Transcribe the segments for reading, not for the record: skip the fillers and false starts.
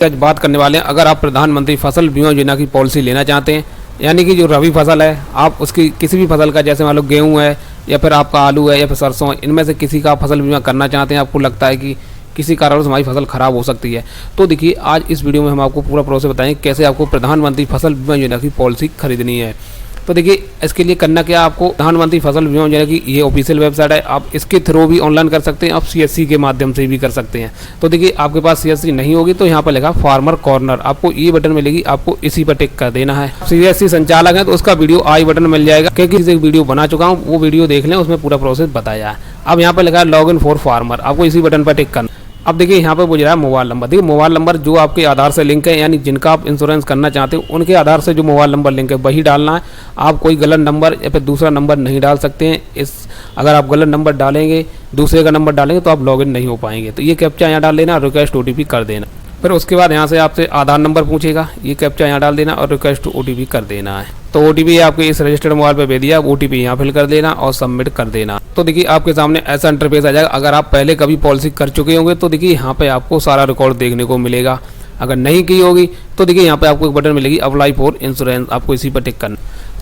आज बात करने वाले हैं, अगर आप प्रधानमंत्री फसल बीमा योजना की पॉलिसी लेना चाहते हैं, यानी कि जो रबी फसल है, आप उसकी किसी भी फसल का, जैसे मान लो गेहूँ है या फिर आपका आलू है या फिर सरसों, इनमें से किसी का फसल बीमा करना चाहते हैं, आपको लगता है कि किसी कारणवश हमारी फसल ख़राब हो सकती है, तो देखिए आज इस वीडियो में हम आपको पूरा प्रोसेस बताएंगे कैसे आपको प्रधानमंत्री फसल बीमा योजना की पॉलिसी खरीदनी है। तो देखिए इसके लिए करना क्या, आपको प्रधानमंत्री फसल बीमा योजना की ये ऑफिशियल वेबसाइट है, आप इसके थ्रू भी ऑनलाइन कर सकते हैं, आप सीएससी के माध्यम से भी कर सकते हैं। तो देखिए आपके पास सीएससी नहीं होगी तो यहाँ पर लिखा फार्मर कॉर्नर, आपको ये बटन मिलेगी, आपको इसी पर टिक कर देना है। सीएससी संचालक है तो उसका वीडियो आई बटन मिल जाएगा, क्योंकि एक वीडियो बना चुका हूँ, वो वीडियो देख लें, उसमें पूरा प्रोसेस बताया है। अब यहाँ पर लिखा है लॉग इन फॉर फार्मर, आपको इसी बटन पर टिक करना। अब देखिए यहाँ पे पूछ रहा है मोबाइल नंबर, देखिए मोबाइल नंबर जो आपके आधार से लिंक है, यानी जिनका आप इंश्योरेंस करना चाहते हो उनके आधार से जो मोबाइल नंबर लिंक है वही डालना है। आप कोई गलत नंबर या फिर दूसरा नंबर नहीं डाल सकते हैं। अगर आप गलत नंबर डालेंगे, दूसरे का नंबर डालेंगे तो आप लॉगिन नहीं हो पाएंगे। तो ये कैप्चा यहाँ डाल देना, रिक्वेस्ट ओटीपी कर देना। फिर उसके बाद यहाँ से आपसे आधार नंबर पूछेगा, ये कैप्चा यहाँ डाल देना और रिक्वेस्ट ओटीपी कर देना है। तो ओटीपी आपके इस रजिस्टर्ड मोबाइल पे भेज दिया, ओटीपी यहाँ फिल कर देना और सबमिट कर देना। तो देखिए आपके सामने ऐसा इंटरफेस आ जाएगा। अगर आप पहले कभी पॉलिसी कर चुके होंगे तो देखिए यहाँ पे आपको सारा रिकॉर्ड देखने को मिलेगा। अगर नहीं की होगी तो देखिए यहाँ पे आपको एक बटन मिलेगी अप्लाई फॉर इंश्योरेंस, आपको इसी पर टिक करना।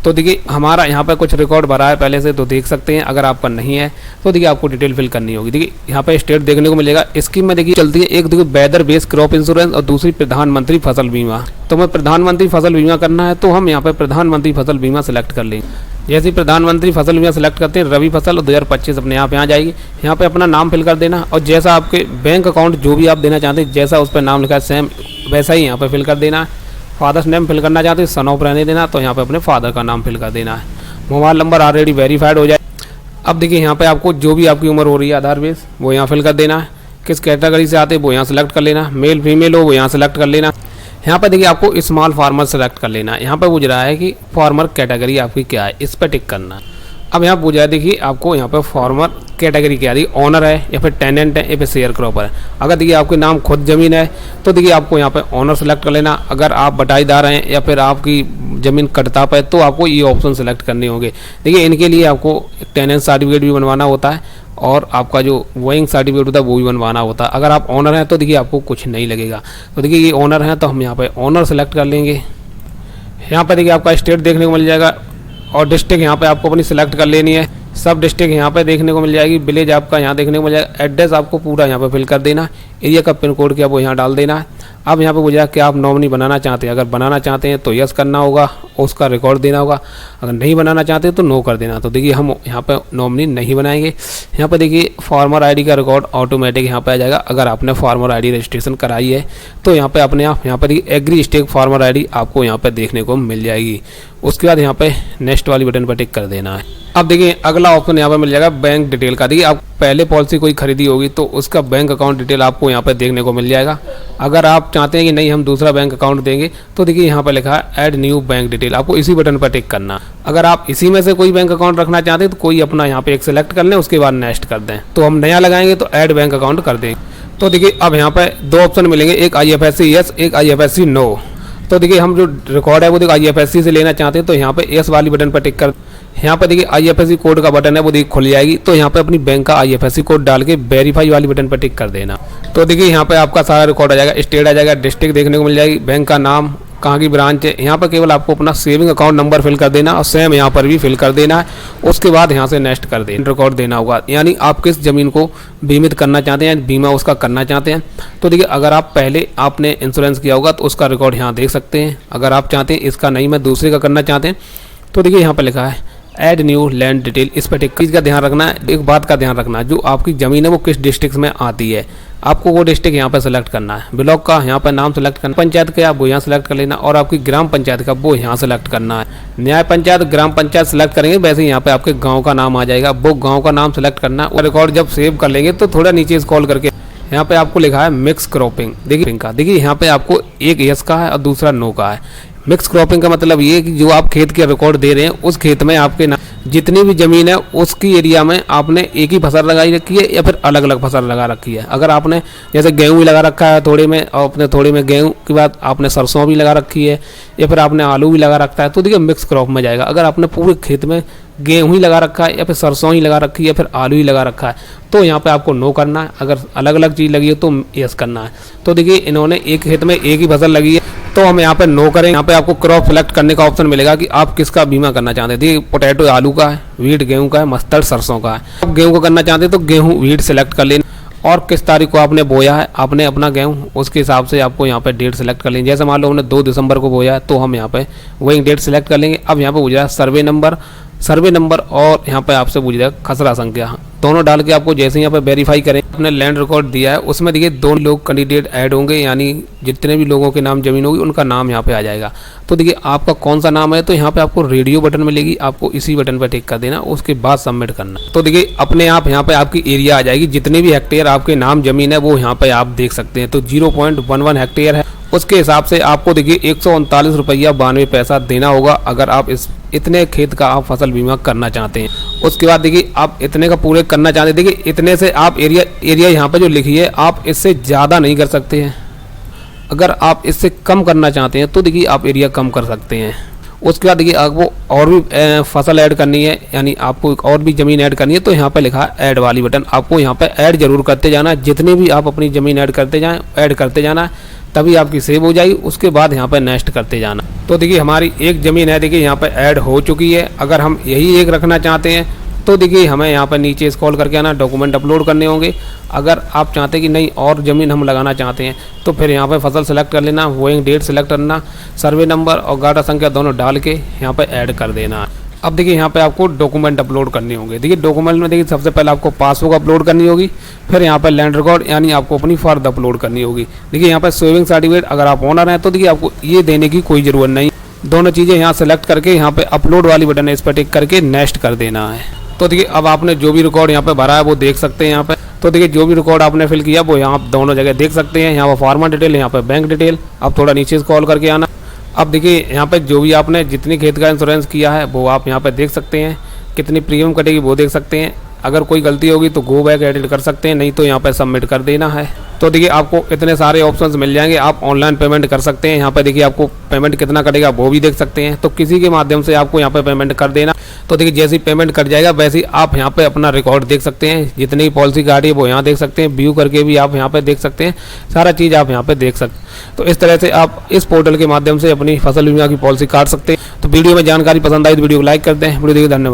तो देखिए हमारा यहाँ पर कुछ रिकॉर्ड भरा है पहले से, तो देख सकते हैं। अगर आपका नहीं है तो देखिए आपको डिटेल फिल करनी होगी। देखिए यहाँ पे स्टेट देखने को मिलेगा, स्कीम में देखिए चलती है, एक देखिए वेदर बेस्ड क्रॉप इंश्योरेंस और दूसरी प्रधानमंत्री फसल बीमा। तो मैं प्रधानमंत्री फसल बीमा करना है तो हम यहाँ पे प्रधानमंत्री फसल बीमा सेलेक्ट कर लेंगे। जैसे प्रधानमंत्री फसल बीमा सेलेक्ट करते हैं, रबी फसल और 2025 अपने यहाँ पे आ जाएगी। यहाँ पे अपना नाम फिल कर देना और जैसा आपके बैंक अकाउंट जो भी आप देना चाहते हैं, जैसा उस पर नाम लिखा है सेम वैसा ही यहाँ पे फिल कर देना है। फादर्स नेम फिल करना चाहते हैं, सन ऑफ रहने देना, तो यहाँ पे अपने फादर का नाम फिल कर देना है। मोबाइल नंबर ऑलरेडी वेरीफाइड हो जाए। अब देखिए यहाँ पे आपको जो भी आपकी उम्र हो रही है आधार बेस वो यहाँ फिल कर देना है। किस कैटेगरी से आते हैं वो यहाँ सेलेक्ट कर लेना, मेल फीमेल हो वो यहाँ सेलेक्ट कर लेना। यहाँ पर देखिए आपको स्मॉल फार्मर सेलेक्ट कर लेना है। यहाँ पर पूछ रहा है कि फार्मर कैटेगरी आपकी क्या है, इस पर टिक करना है। अब यहाँ पूछा है, देखिए आपको यहाँ पर फार्मर कैटेगरी क्या है, ऑनर है या फिर टेनेंट है या फिर शेयर क्रॉपर है। अगर देखिए आपके नाम खुद ज़मीन है तो देखिए आपको यहाँ पे ऑनर सेलेक्ट कर लेना। अगर आप बटाईदार हैं या फिर आपकी ज़मीन कटताप है तो आपको ये ऑप्शन सेलेक्ट करने होंगे। देखिए इनके लिए आपको टेनेंट सर्टिफिकेट भी बनवाना होता है और आपका जो वोइंग सर्टिफिकेट होता है वो भी बनवाना होता है। अगर आप ऑनर हैं तो देखिए आपको कुछ नहीं लगेगा। तो देखिए ये ऑनर हैं तो हम यहाँ पर ऑनर सेलेक्ट कर लेंगे। यहाँ पर देखिए आपका स्टेट देखने को मिल जाएगा और डिस्ट्रिक्ट यहाँ पे आपको अपनी सिलेक्ट कर लेनी है। सब डिस्ट्रिक्ट यहाँ पे देखने को मिल जाएगी। विलेज आपका यहाँ देखने को मिल जाएगा। एड्रेस आपको पूरा यहाँ पे फिल कर देना है। एरिया का पिन कोड क्या वो यहाँ डाल देना है। अब यहाँ पे पूछा कि आप नॉमिनी बनाना चाहते हैं, अगर बनाना चाहते हैं तो यस करना होगा, उसका रिकॉर्ड देना होगा। अगर नहीं बनाना चाहते तो नो कर देना। तो देखिए हम यहाँ पे नॉमिनी नहीं बनाएंगे। यहाँ पे देखिए फार्मर आईडी का रिकॉर्ड ऑटोमेटिक यहाँ पे आ जाएगा। अगर आपने फार्मर आईडी रजिस्ट्रेशन कराई है तो यहाँ पे अपने आप यहाँ पर एग्री स्टेक फार्मर आईडी आपको यहाँ पे देखने को मिल जाएगी। उसके बाद यहाँ पे नेक्स्ट वाली बटन पर टिक कर देना है। अब देखिए अगला ऑप्शन यहाँ पे मिल जाएगा बैंक डिटेल का। देखिए आप पहले पॉलिसी कोई खरीदी होगी तो उसका बैंक अकाउंट डिटेल आपको यहाँ पे देखने को मिल जाएगा। अगर आप चाहते हैं कि नहीं हम दूसरा बैंक अकाउंट देंगे तो देखिए यहाँ पे लिखा है ऐड न्यू बैंक डिटेल, आपको इसी बटन पर टिक करना। अगर आप इसी में से कोई बैंक अकाउंट रखना चाहते हैं तो कोई अपना यहाँ पे एक सेलेक्ट कर लें, उसके बाद नेक्स्ट कर दें। तो हम नया लगाएंगे तो ऐड बैंक अकाउंट कर देंगे। तो देखिए अब यहाँ पे दो ऑप्शन मिलेंगे, एक IFSC यस, एक IFSC नो। तो देखिए हम जो रिकॉर्ड है वो देखिए IFSC से लेना चाहते हैं तो यहाँ पे यस वाली बटन पर टिक कर। यहाँ पे देखिए IFSC कोड का बटन है वो देखिए खुल जाएगी। तो यहाँ पे अपनी बैंक का IFSC कोड डाल के वेरीफाई वाली बटन पर टिक कर देना। तो देखिए यहाँ पे आपका सारा रिकॉर्ड आ जाएगा, स्टेट आ जाएगा, डिस्ट्रिक्ट देखने को मिल जाएगी, बैंक का नाम, कहाँ की ब्रांच है। यहाँ पर केवल आपको अपना सेविंग अकाउंट नंबर फिल कर देना और सेम यहाँ पर भी फिल कर देना है। उसके बाद यहाँ से नेक्स्ट कर देना, रिकॉर्ड देना होगा, यानी आप किस ज़मीन को बीमित करना चाहते हैं, बीमा उसका करना चाहते हैं। तो देखिए अगर आप पहले आपने इंश्योरेंस किया होगा तो उसका रिकॉर्ड यहाँ देख सकते हैं। अगर आप चाहते हैं इसका नहीं मैं दूसरे का करना चाहते हैं तो देखिए यहाँ पर लिखा है ऐड न्यू लैंड डिटेल, इस पर एक चीज़ का ध्यान रखना है, एक बात का ध्यान रखना है, जो आपकी ज़मीन है वो किस डिस्ट्रिक्ट में आती है आपको वो डिस्ट्रिक्ट यहाँ पर सेलेक्ट करना है। ब्लॉक का यहाँ पर नाम सेलेक्ट करना, पंचायत का वो यहाँ सेलेक्ट कर लेना और आपकी ग्राम पंचायत का वो यहाँ सेलेक्ट करना है। न्याय पंचायत ग्राम पंचायत सेलेक्ट करेंगे वैसे यहाँ पे आपके गाँव का नाम आ जाएगा, वो गाँव का नाम सेलेक्ट करना है। और रिकॉर्ड जब सेव कर लेंगे तो थोड़ा नीचे स्क्रॉल करके यहाँ पे आपको लिखा है मिक्स क्रॉपिंग। देखिए यहाँ पे आपको एक यस का है और दूसरा नो का है। मिक्स क्रॉपिंग का मतलब ये है कि जो आप खेत के रिकॉर्ड दे रहे हैं उस खेत में आपके जितनी भी ज़मीन है उसकी एरिया में आपने एक ही फसल लगाई रखी है या फिर अलग अलग फसल लगा रखी है। अगर आपने जैसे गेहूँ भी लगा रखा है थोड़े में, और अपने थोड़े में गेहूँ के बाद आपने सरसों भी लगा रखी है या फिर आपने आलू भी लगा रखा है, तो देखिए मिक्स क्रॉप में जाएगा। अगर आपने पूरे खेत में गेहूँ ही लगा रखा है या फिर सरसों ही लगा रखी है या फिर आलू ही लगा रखा है, तो यहाँ पे आपको नो करना है। अगर अलग अलग चीज़ लगी है तो यस करना है। तो देखिए इन्होंने एक खेत में एक ही फसल लगी है तो हम यहाँ पे नो करें। यहाँ पे आपको क्रॉप सेलेक्ट करने का ऑप्शन मिलेगा कि आप किसका बीमा करना चाहते हैं। देखिए पोटैटो आलू का है, वीट गेहूँ का है, मस्टर्ड सरसों का है। आप गेहूँ को करना चाहते हैं तो गेहूँ वीट सेलेक्ट कर लेना और किस तारीख को आपने बोया है आपने अपना गेहूँ, उसके हिसाब से आपको यहाँ पे डेट सेलेक्ट कर लेंगे। जैसे मान लो हमने 2 दिसंबर को बोया है तो हम यहाँ पे वही डेट सेलेक्ट कर लेंगे। अब यहाँ पे पूछ रहा है सर्वे नंबर और यहाँ पे आपसे पूछ रहा है खसरा संख्या, दोनों डाल के आपको जैसे यहाँ पे वेरीफाई करें अपने लैंड रिकॉर्ड दिया है उसमें देखिए 2 लोग कैंडिडेट ऐड होंगे, यानी जितने भी लोगों के नाम जमीन होगी उनका नाम यहाँ पे आ जाएगा। तो देखिए आपका कौन सा नाम है, तो यहाँ पे आपको रेडियो बटन मिलेगी, आपको इसी बटन पर टिक कर देना, उसके बाद सबमिट करना। तो देखिए अपने आप यहाँ पे आपकी एरिया आ जाएगी, जितने भी हेक्टेयर आपके नाम जमीन है वो यहाँ पे आप देख सकते हैं। तो 0.11 हेक्टेयर है, उसके हिसाब से आपको देखिए 139 रुपया 92 पैसा देना होगा अगर आप इतने खेत का आप फसल बीमा करना चाहते हैं। उसके बाद देखिए आप इतने का पूरे करना चाहते हैं, देखिए इतने से आप एरिया यहाँ पे जो लिखी है आप इससे ज़्यादा नहीं कर सकते हैं। अगर आप इससे कम करना चाहते हैं तो देखिए आप एरिया कम कर सकते हैं। उसके बाद देखिए आपको और भी फसल ऐड करनी है, यानी आपको और भी ज़मीन ऐड करनी है, तो यहाँ पे लिखा है ऐड वाली बटन, आपको यहाँ पे ऐड जरूर करते जाना है। जितने भी आप अपनी ज़मीन ऐड करते जाना है, तभी आपकी सेव हो जाएगी। उसके बाद यहाँ पे नेक्स्ट करते जाना। तो देखिए हमारी एक ज़मीन है, देखिए यहाँ पे ऐड हो चुकी है। अगर हम यही एक रखना चाहते हैं तो देखिए हमें यहाँ पर नीचे स्क्रॉल करके आना, डॉक्यूमेंट अपलोड करने होंगे। अगर आप चाहते हैं कि नहीं और ज़मीन हम लगाना चाहते हैं तो फिर यहाँ पे फसल सेलेक्ट कर लेना, वोइंग डेट सेलेक्ट करना, सर्वे नंबर और गाटा संख्या दोनों डाल के यहाँ पे ऐड कर देना। अब देखिए यहाँ पे आपको डॉक्यूमेंट अपलोड करने होंगे। देखिए डॉक्यूमेंट में देखिए सबसे पहले आपको पासबुक अपलोड करनी होगी, फिर यहाँ पे लैंड रिकॉर्ड यानी आपको अपनी फर्द अपलोड करनी होगी। देखिए यहाँ पे सेविंग सर्टिफिकेट, अगर आप ओनर हैं तो देखिए आपको ये देने की कोई ज़रूरत नहीं। दोनों चीज़ें यहाँ सेलेक्ट करके यहाँ पे अपलोड वाली बटन है इस पर टिक करके नेक्स्ट कर देना है। तो देखिए अब आपने जो भी रिकॉर्ड यहाँ पे भरा है वो देख सकते हैं यहाँ पे। तो देखिए जो भी रिकॉर्ड आपने फिल किया वो यहाँ दोनों जगह देख सकते हैं। यहाँ पर फार्मर डिटेल, यहाँ पे बैंक डिटेल। अब थोड़ा नीचे स्क्रॉल करके आना। अब देखिए यहाँ पे जो भी आपने जितनी खेत का इंश्योरेंस किया है वो आप यहाँ पे देख सकते हैं, कितनी प्रीमियम कटेगी वो देख सकते हैं। अगर कोई गलती होगी तो गो बैक एडिट कर सकते हैं, नहीं तो यहाँ पे सबमिट कर देना है। तो देखिए आपको इतने सारे ऑप्शंस मिल जाएंगे, आप ऑनलाइन पेमेंट कर सकते हैं। यहाँ पे देखिए आपको पेमेंट कितना कटेगा वो भी देख सकते हैं। तो किसी के माध्यम से आपको यहाँ पे पेमेंट कर देना। तो देखिए जैसे ही पेमेंट कट जाएगा वैसे ही आप यहाँ पे अपना रिकॉर्ड देख सकते हैं, जितनी पॉलिसी काटी है वो यहाँ देख सकते हैं, व्यू करके भी आप यहाँ पे देख सकते हैं, सारा चीज़ आप यहाँ पे देख सकते हैं। तो इस तरह से आप इस पोर्टल के माध्यम से अपनी फसल बीमा की पॉलिसी काट सकते हैं। तो वीडियो में जानकारी पसंद आई तो वीडियो को लाइक कर दें। वीडियो देखिए, धन्यवाद।